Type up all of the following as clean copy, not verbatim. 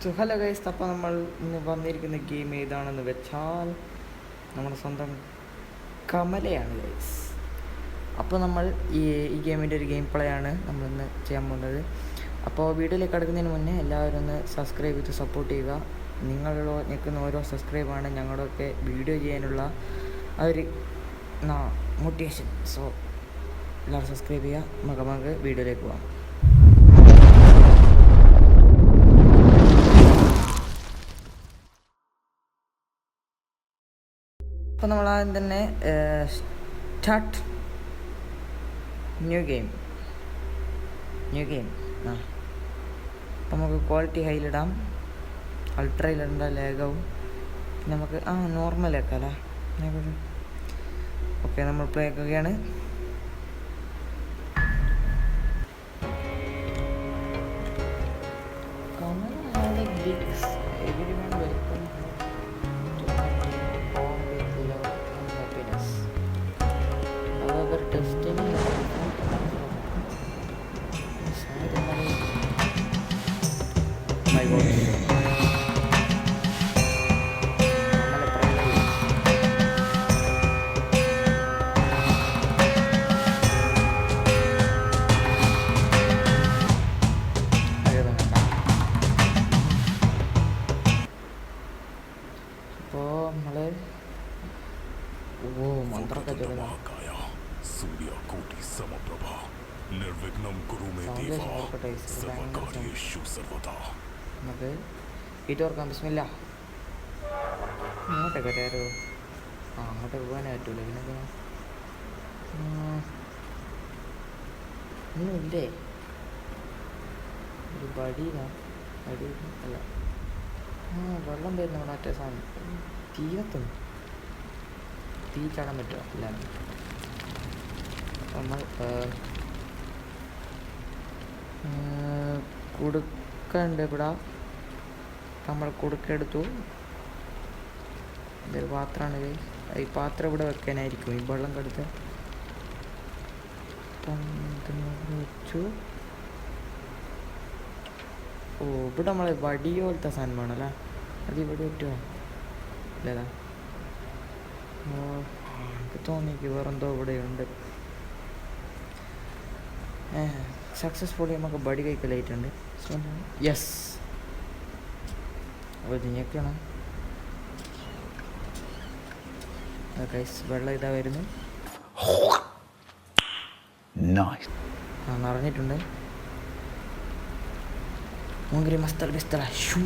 So hello guys, അപ്പോൾ നമ്മൾ ഇന്ന് വന്നിരിക്കുന്ന ഗെയിം ഏതാണെന്ന് വെച്ചാൽ നമ്മുടെ സ്വന്തം കമലയാണ് ഗൈസ്. അപ്പോൾ നമ്മൾ ഈ ഗെയിമിൻ്റെ ഒരു ഗെയിം പ്ലേ ആണ് നമ്മളിന്ന് ചെയ്യാൻ പോകുന്നത്. അപ്പോൾ വീഡിയോയിലേക്ക് കടക്കുന്നതിന് മുന്നേ എല്ലാവരും ഒന്ന് സബ്സ്ക്രൈബ് ചെയ്ത് സപ്പോർട്ട് ചെയ്യുക. നിങ്ങളുടെ നിൽക്കുന്ന ഓരോ സബ്സ്ക്രൈബാണ് ഞങ്ങളുടെയൊക്കെ വീഡിയോ ചെയ്യാനുള്ള ആ ഒരു മോട്ടിവേഷൻ. സോ എല്ലാവരും സബ്സ്ക്രൈബ് ചെയ്യുക. നമുക്ക് വീഡിയോയിലേക്ക് പോകാം. അപ്പോൾ നമ്മളാദ്യം തന്നെ സ്റ്റാർട്ട് ന്യൂ ഗെയിം. അപ്പോൾ നമുക്ക് ക്വാളിറ്റി ഹൈയിലിടാം, അൾട്രയിലിടേണ്ട ലാഗാവും. പിന്നെ നമുക്ക് നോർമലാക്കാം അല്ലേ. ഓക്കെ, നമ്മൾ പ്ലേ ആക്കുകയാണ്. നമുക്ക് വീട്ടിൽ ഓർക്കാം. ബിസ്മില്ല. അങ്ങോട്ടൊക്കെ കയറോ? അങ്ങോട്ടൊക്കെ പോകാനേ പറ്റൂല. പിന്നെ ഒന്നുമില്ലേ? ഒരു ബടി അല്ല, വെള്ളം വരുന്ന മറ്റേ സാധനം തീരത്തുന്നു. തീ ചാടാൻ പറ്റുമോ? ഇല്ല. നമ്മൾ കുടുക്കുണ്ട് ഇവിടെ. നമ്മൾ കുടുക്കെടുത്തു. ഇതൊരു പാത്രമാണ്. ഈ പാത്രം ഇവിടെ വെക്കാനായിരിക്കും ഈ വെള്ളം കടുത്ത് വെച്ചു. ഇവിടെ നമ്മൾ വടി പോലത്തെ സാധനം വേണമല്ലേ. അത് ഇവിടെ പറ്റുമോ? ഇല്ലതാ. എനിക്ക് തോന്നിക്ക് വേറെന്തോ ഇവിടെയുണ്ട്. സക്സസ്ഫുള്ളി നമുക്ക് ബടി കൈക്കലായിട്ടുണ്ട്. യെസ്. അപ്പോൾ ഇതിനൊക്കെയാണ് വെള്ളം ഇതാ വരുന്നു. നിറഞ്ഞിട്ടുണ്ട്. മൂങ്കിരി മസ്തൽ ബിസ്തല ഷൂ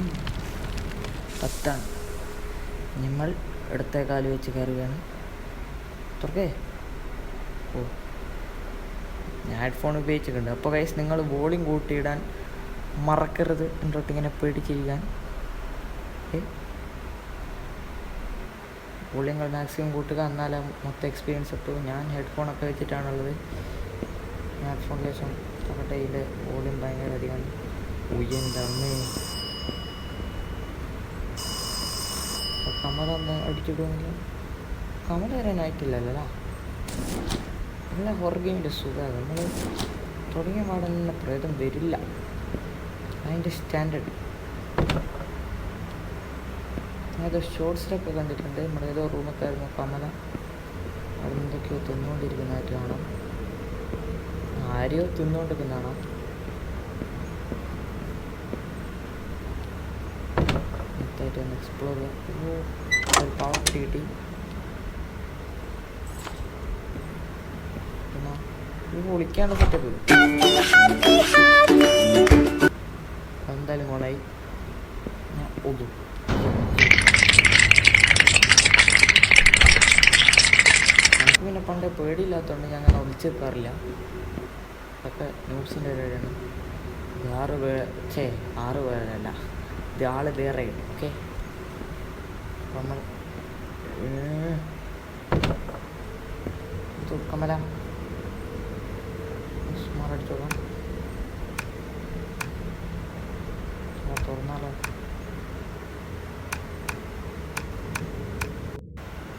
10. നമ്മൾ ഇടത്തെ കാല് വെച്ച് കയറുകയാണ്. തുറക്കേ. ഞാൻ ഹെഡ്ഫോൺ ഉപയോഗിച്ചിട്ടുണ്ട്. അപ്പോൾ ഗൈസ്, നിങ്ങൾ വോളിയം കൂട്ടിയിടാൻ മറക്കരുത്. എന്നിട്ട് ഇങ്ങനെ പേടിച്ചിരിക്കാൻ. വോളിയങ്ങൾ മാക്സിമം കൂട്ടുക, എന്നാലേ മൊത്തം എക്സ്പീരിയൻസ് എത്തും. ഞാൻ ഹെഡ്ഫോണൊക്കെ വെച്ചിട്ടാണുള്ളത്. ഹെഡ്ഫോണിന് ശേഷം തൊക്കട്ടെ. ഇതിൻ്റെ വോളിയം ഭയങ്കര അധികമാണ്. ഉയർന്നമ്മേ. കമല ഒന്ന് അടിച്ചിടുമെങ്കിൽ കമല വരാനായിട്ടില്ലല്ലോ. നല്ല ഹൊറർ ഗെയിമിൻ്റെ സുഖമാണ്. നമ്മൾ തുടങ്ങിയ പാടം തന്നെ പ്രേതം വരില്ല. അതിൻ്റെ സ്റ്റാൻഡേർഡ് ഏതോ ഷോർട്സിലൊക്കെ കണ്ടിട്ടുണ്ട്. നമ്മുടെ ഏതോ റൂമൊക്കെ ആയിരുന്നു കമല. അവിടെ എന്തൊക്കെയോ തിന്നുകൊണ്ടിരിക്കുന്നതായിട്ട് കാണാം. ആരെയോ തിന്നുകൊണ്ടിരിക്കുന്നതാണോ? മൊത്തമായിട്ട് ഒന്ന് എക്സ്പ്ലോർ ചെയ്യാം. ഒരു പവർ കിട്ടി. വിളിക്കാണ്ട് സെറ്റപ്പ് എന്തായാലും ഗുണമായി. എനിക്ക് പിന്നെ പണ്ടേ പേടിയില്ലാത്തതുകൊണ്ട് ഞാൻ അങ്ങനെ ഒളിച്ചു വെക്കാറില്ല. അതൊക്കെ ന്യൂസിൻ്റെ പരിപാടിയാണ്. 6 പേരല്ല, ഇത് ആള് വേറെ. ഓക്കെ, നമ്മൾ കമല അടിച്ചോളാം. തുറന്നാലോ?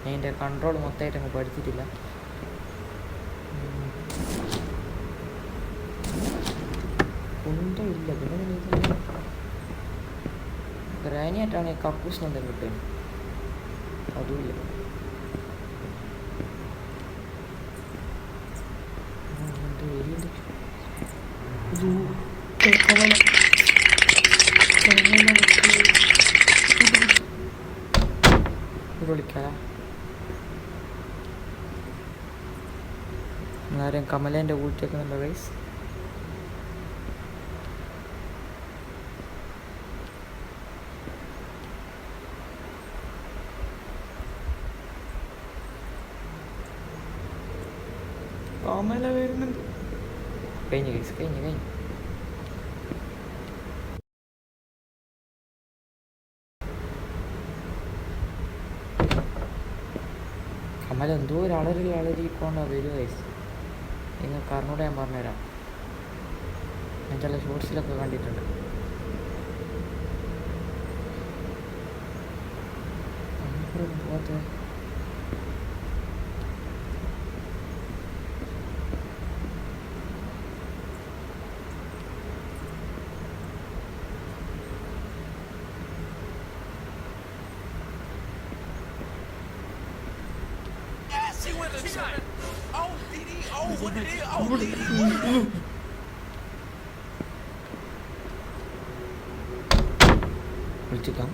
ഞാൻ ഇതിൻ്റെ കൺട്രോൾ മൊത്തമായിട്ട് അങ്ങ് പഠിച്ചിട്ടില്ല. കുന്തമില്ല. പിന്നെ പനിയായിട്ടാണ് കക്കൂസിന് എന്തെങ്കിലും കിട്ടുന്നത്, അതുമില്ല. വിളിക്കാ ആരെയും കമലേൻ്റെ കൂട്ടിയൊക്കെന്നുണ്ടോ ഗൈസ്? കമല വരുന്നുണ്ട്. കഴിഞ്ഞു ഗൈസ്, കഴിഞ്ഞു. കമല എന്തോ ഒരു അളരിക്കൊണ്ടാ വരും ഗൈസ്. നിങ്ങൾക്ക് അറിഞ്ഞൂടെ ഞാൻ പറഞ്ഞുതരാം. ഞാൻ ചില ഷോർട്സിലൊക്കെ കണ്ടിട്ടുണ്ട്. പോകാത്ത വിളിച്ചിട്ടാ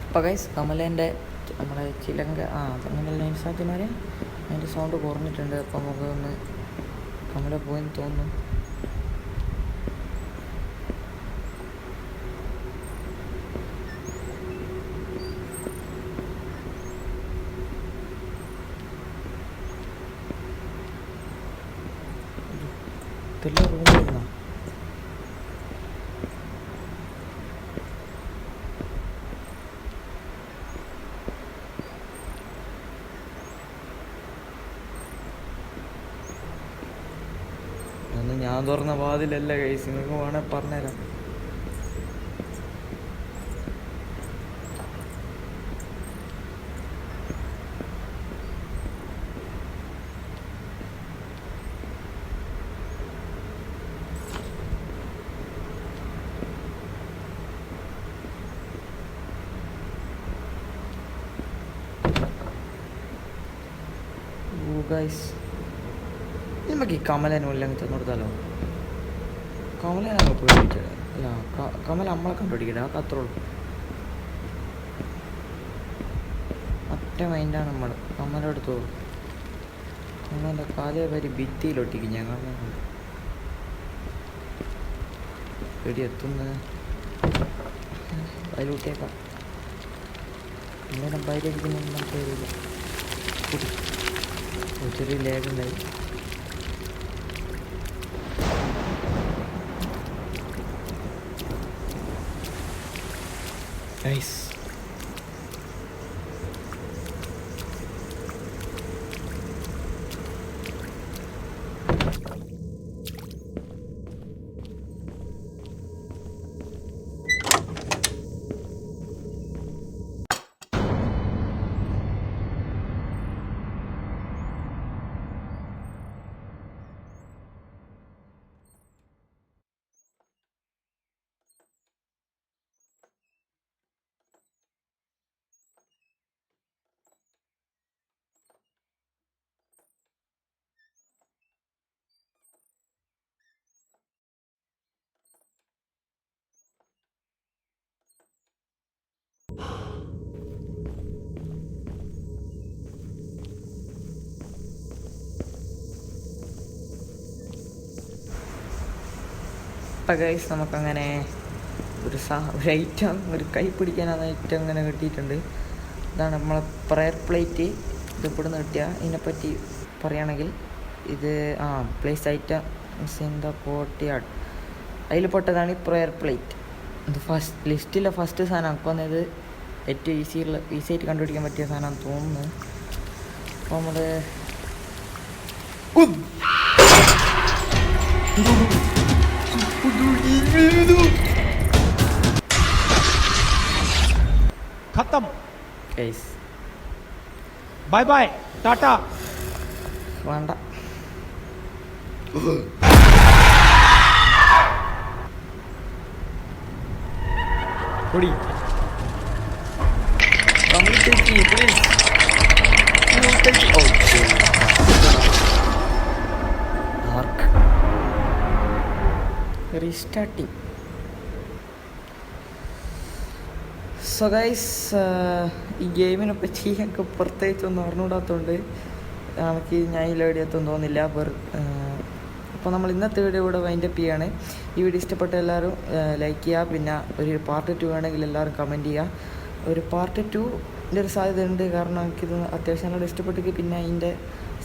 അപ്പോൾ ഗൈസ് കമലേൻ്റെ നമ്മുടെ ചിലങ്ക അങ്ങനെ നൈസാത്തിമാരെ അതിൻ്റെ സൗണ്ട് കുറഞ്ഞിട്ടുണ്ട്. അപ്പോൾ നമുക്ക് ഒന്ന് കമല പോയെന്ന് തോന്നുന്നു. ഇതെല്ലാം റൂമിലിരുന്നോ? ഞാൻ തുറന്ന വാതിലല്ല കൈസ്, നിങ്ങൾക്ക് വേണേൽ പറഞ്ഞുതരാം. ഗൈസ് നമുക്ക് ഈ കമലനെ വല്ലതും ചെന്ന് കൊടുത്താലോ? കമല ഞങ്ങൾ പേടിച്ചത് അല്ല, കമല നമ്മളെ കണ്ടുപിടിക്കട്ടെ, ആ അത്രേ ഉള്ളൂ. ഒറ്റ മൈൻഡാണ് നമ്മൾ കമല എടുത്തു. കമല കാലേ വരി ഭിത്തിയിലൊട്ടിക്കും ഞങ്ങൾ പേടി എത്തുന്നത് അതിലൂട്ടിയേക്കാം. എന്തെങ്കിലും ബയരടിക്കുന്നൊന്നും നമുക്ക് വരില്ല. ചെറിയ ലേഖുണ്ടായി. Nice. അപ്പം ഗൈസ് നമുക്കങ്ങനെ ഒരു ഐറ്റം, ഒരു കൈ പിടിക്കാൻ അത് ഐറ്റം അങ്ങനെ കിട്ടിയിട്ടുണ്ട്. ഇതാണ് നമ്മളെ പ്രയർ പ്ലേറ്റ്. ഇത് ഇവിടുന്ന് കിട്ടിയ ഇതിനെപ്പറ്റി പറയുകയാണെങ്കിൽ ഇത് place item in the courtyard, അതിൽ പെട്ടതാണ് ഈ പ്രയർ പ്ലേറ്റ്. ഇത് ലിസ്റ്റിലെ ഫസ്റ്റ് സാധനം. അപ്പോൾ ഇത് ഏറ്റവും ഈസിയായിട്ട് കണ്ടുപിടിക്കാൻ പറ്റിയ സാധനമാണെന്ന് തോന്നുന്നു. അപ്പോൾ നമ്മൾ खत्म ഗൈസ് बाय बाय टाटा വേണ്ട. थोड़ी പ്ലീസ് റീസ്റ്റാർട്ടിങ്. സോ ഗൈസ്, ഈ ഗെയിമിനെ പറ്റി എനിക്ക് പ്രത്യേകിച്ചൊന്നും അറിഞ്ഞുകൂടാത്തതുകൊണ്ട് എനിക്ക് ഞാൻ ഈ വീഡിയോത്തൊന്നും തോന്നില്ല. അപ്പോൾ നമ്മൾ ഇന്നത്തെ വീഡിയോ ഇവിടെ വൈൻഡപ്പ് ചെയ്യാണ്. ഈ വീഡിയോ ഇഷ്ടപ്പെട്ട എല്ലാവരും ലൈക്ക് ചെയ്യുക. പിന്നെ ഒരു പാർട്ട് 2 വേണമെങ്കിൽ എല്ലാവരും കമൻറ്റ് ചെയ്യുക. ഒരു പാർട്ട് 2ൻ്റെ ഒരു സാധ്യത ഉണ്ട്. കാരണം എനിക്കിത് അത്യാവശ്യം നല്ല ഇഷ്ടപ്പെട്ടെങ്കിൽ പിന്നെ അതിൻ്റെ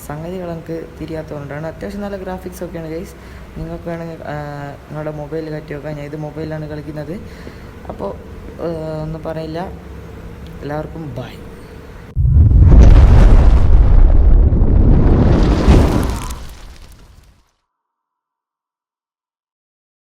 സംഗതികൾ എനിക്ക് തിരിയാത്തതുകൊണ്ടാണ്. അത്യാവശ്യം നല്ല ഗ്രാഫിക്സ് ഒക്കെയാണ് ഗൈസ്. നിങ്ങൾക്ക് വേണമെങ്കിൽ നിങ്ങളുടെ മൊബൈലിൽ കയറ്റി വെക്കാം. ഞാൻ ഇത് മൊബൈലിലാണ് കളിക്കുന്നത്. അപ്പോൾ ഒന്നും പറയില്ല. എല്ലാവർക്കും ബൈ.